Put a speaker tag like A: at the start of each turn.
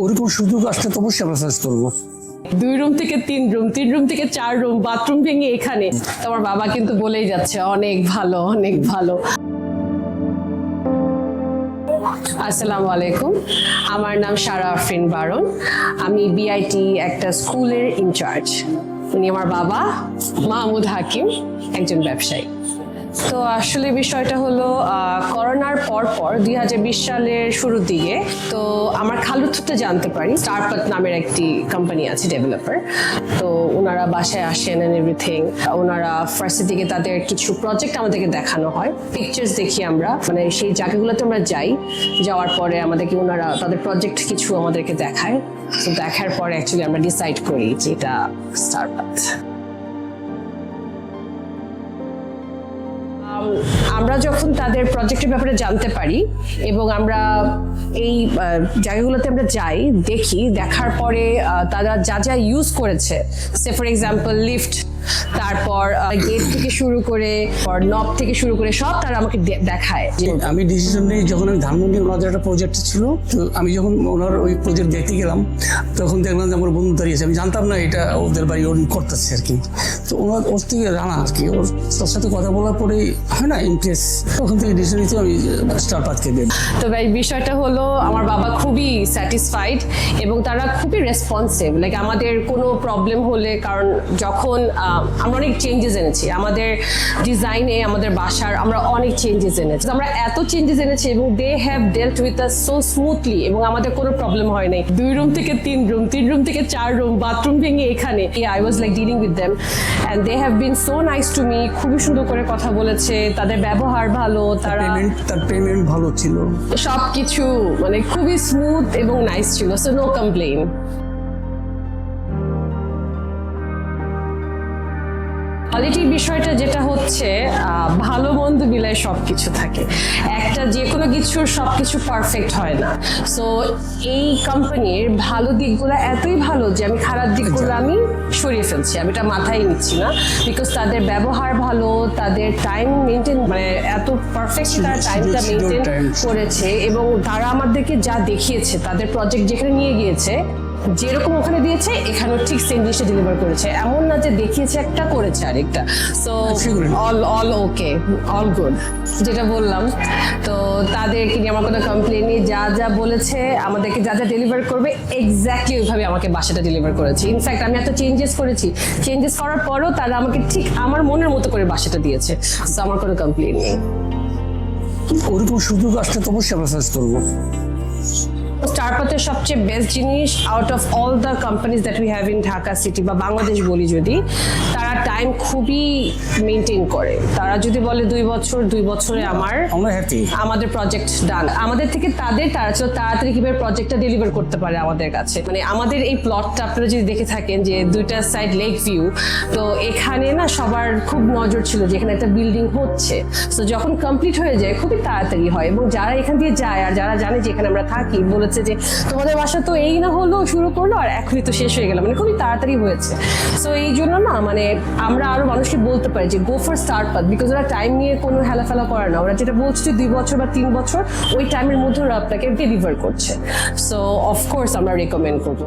A: ওরকম সুযোগ আসলে তো অবশ্যই আমরা সার্চ করবো।
B: 2 রুম থেকে 3 রুম, 3 রুম থেকে 4 রুম, বাথরুম ভেঙে এখানে। তোমার বাবা কিন্তু বলেই যাচ্ছে অনেক ভালো, অনেক ভালো। আসসালামু আলাইকুম, আমার নাম সারা আফরিন বারণ। আমি বিআইটি একটা স্কুলের ইনচার্জ। উনি আমার বাবা মাহমুদ হাকিম, একজন ব্যবসায়ী। তো আসলে বিষয়টা হলো করোনার পর 2020 সালের শুরুর দিকে তো আমার খালুর থ্রুতে জানতে পারি স্টারপাথ নামের একটি কোম্পানি আছে ডেভেলপার। তো ওনারা বাসায় আসেন এন্ড এভরিথিং। ওনারা ফার্স্টের দিকে তাদের কিছু প্রজেক্ট আমাদেরকে দেখানো হয়, পিকচার্স দেখি আমরা, মানে সেই জায়গাগুলোতে আমরা যাই। যাওয়ার পরে আমাদেরকে ওনারা তাদের প্রজেক্ট কিছু আমাদেরকে দেখায়। তো দেখার পরে অ্যাকচুয়ালি আমরা ডিসাইড করি যে এটা স্টারপাথ। আমরা যখন তাদের প্রজেক্টের ব্যাপারে জানতে পারি এবং আমরা এই জায়গাগুলোতে আমরা যাই, দেখি, দেখার পরে তারা যা যা ইউজ করেছে, সে ফর এক্সাম্পল লিফট, তারপর গেট থেকে শুরু করে নব থেকে শুরু করে সব তারা আমাকে দেখায়।
A: আমি ডিসিশন নিই যখন আমি ধানমন্ডি ওনাদের একটা প্রজেক্ট ছিল, তো আমি যখন ওনার ওই প্রজেক্ট দেখতে গেলাম তখন দেখলাম যে আমার বন্ধু দাঁড়িয়েছে। আমি জানতাম না এটা ওদের বাড়ি ওর করতেছে আর কি। তো ওর থেকে জানা আর কি, ওর সাথে কথা বলার পরে হয় না ইমপ্রেস, তখন থেকে ডিসিশন নিতে আমি স্টারপাথকে দিই।
B: তো ভাই বিষয়টা হলো আমার বাবা খুবই স্যাটিসফাইড এবং তারা খুবই রেসপন্সিভ। লাইক আমাদের কোনো প্রবলেম হলে, কারণ যখন আমরা অনেক চেঞ্জেস এনেছি আমাদের ডিজাইনে, আমাদের বাসার আমরা অনেক চেঞ্জেস এনেছি। আমরা এত চেঞ্জেস এনেছি এবং they have dealt with us so smoothly এবং আমাদের কোনো প্রবলেম হয় নাই। 2 রুম থেকে 3 রুম, 3 রুম থেকে 4 রুম, বাথরুম ভেঙে এখানে। I was like dealing with them and they have been so nice to me. খুবই সুন্দর করে কথা বলেছে, তাদের ব্যবহার ভালো, তার
A: পেমেন্ট ভালো ছিল,
B: সবকিছু মানে খুবই স্মুথ এবং নাইস ছিল। So no complain. কোয়ালিটির বিষয়টা যেটা হচ্ছে ভালো মন্দ মিলায় সবকিছু থাকে। একটা যে কোনো কিছুর সবকিছু পারফেক্ট হয় না। সো এই কোম্পানির ভালো দিকগুলো এতই ভালো যে আমি খারাপ দিকগুলো আমি সরিয়ে ফেলছি, আমি এটা মাথায় নিচ্ছি না। বিকজ তাদের ব্যবহার ভালো, তাদের টাইম মেনটেন, মানে এত পারফেক্ট তারা টাইমটা মেনটেন করেছে এবং তারা আমাদেরকে যা দেখিয়েছে, তাদের প্রজেক্ট যেখানে নিয়ে গিয়েছে যেরকম ওখানে দিয়েছে এখানেও ঠিক সেম জিনিসটা ডেলিভার করেছে। এমন না যে দেখিয়েছে একটা করেছে আরেকটা। সো অল ওকে, অল গুড। যেটা বললাম, তো তাদেরকে নিয়ে আমার কোনো কমপ্লেন নেই। যা যা বলেছে আমাদেরকে, যা যা ডেলিভার করবে এক্স্যাক্টলি ওইভাবে আমাকে বাসাটা ডেলিভার করেছে। ইনফ্যাক্ট আমি এত চেঞ্জেস করেছি, চেঞ্জেস করার পরও তারা আমাকে ঠিক আমার মনের মতো করে বাসাটা দিয়েছে। সো আমার কোনো কমপ্লেন নেই।
A: ওরকম সুযোগ আসলে তো অবশ্যই আমরা সার্চ করবো।
B: স্টারপাথের সবচেয়ে বেস্ট জিনিস out of all the companies that we have in Dhaka city বা বাংলাদেশ বলি যদি, তারা টাইম খুবই মেনটেন করে। তারা যদি বলে 2 বছর, 2 বছরে আমাদের প্রজেক্ট ডান। আমাদের থেকে তারা তাড়াতাড়ি কিভাবে প্রজেক্টটা ডেলিভার করতে পারে আমাদের কাছে। মানে আমাদের এই প্লটটা আপনারা যদি দেখে থাকেন যে 2টা সাইড লেক ভিউ, তো এখানে না সবার খুব নজর ছিল যে এখানে একটা বিল্ডিং হচ্ছে। তো যখন কমপ্লিট হয়ে যায় খুবই তাড়াতাড়ি হয় এবং যারা এখান দিয়ে যায় আর যারা জানে যে এখানে আমরা থাকি বলেছে যে তোমাদের বাসা তো এই না হলো শুরু করলো আর এখনই তো শেষ হয়ে গেল, মানে খুবই তাড়াতাড়ি হয়েছে। সো এই জন্য না, মানে আমরা আরো মানুষকে বলতে পারি যে গো ফর স্টারপাথ, বিকজ ওরা টাইম নিয়ে কোনো হেলাফেলা করে না। ওরা যেটা বলছে 2 বছর বা 3 বছর, ওই টাইমের মধ্যে ওরা আপনাকে ডেলিভার করছে। সো অফকোর্স আমরা রেকমেন্ড করবো।